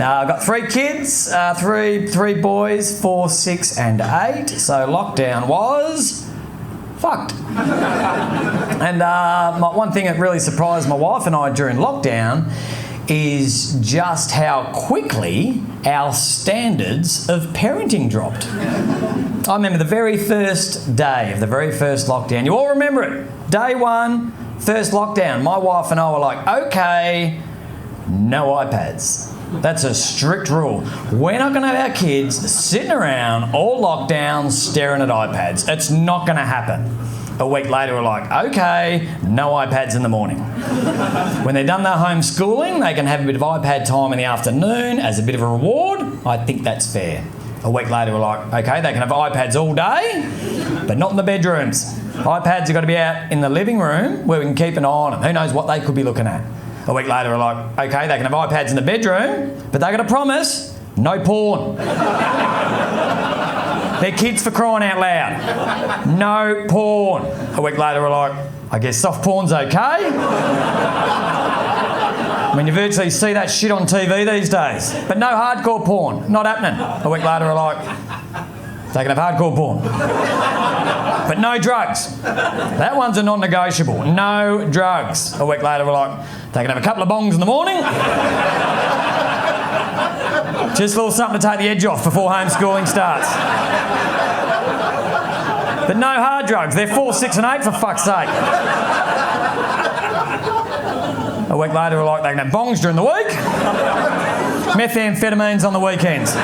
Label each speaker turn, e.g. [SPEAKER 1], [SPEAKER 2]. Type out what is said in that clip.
[SPEAKER 1] I've got 3 kids, three boys, 4, 6 and 8. So lockdown was fucked. And one thing that really surprised my wife and I during lockdown is just how quickly our standards of parenting dropped. I remember the very first day of the very first lockdown. You all remember it. Day 1, first lockdown. My wife and I were like, okay, no iPads. That's a strict rule. We're not going to have our kids sitting around all locked down staring at iPads. It's not going to happen. A week later, we're like, okay, no iPads in the morning. When they've done their homeschooling, they can have a bit of iPad time in the afternoon as a bit of a reward. I think that's fair. A week later, we're like, okay, they can have iPads all day, but not in the bedrooms. iPads have got to be out in the living room where we can keep an eye on them. Who knows what they could be looking at. A week later, we're like, okay, they can have iPads in the bedroom, but they got to promise no porn. They're kids for crying out loud. No porn. A week later, we're like, I guess soft porn's okay. I mean, you virtually see that shit on TV these days. But no hardcore porn. Not happening. A week later, we're like, they can have hardcore porn. But no drugs. That one's a non-negotiable. No drugs. A week later, we're like, they can have a couple of bongs in the morning. Just a little something to take the edge off before homeschooling starts. But no hard drugs. They're 4, 6 and 8 for fuck's sake. A week later, we're like, they can have bongs during the week. Methamphetamines on the weekends.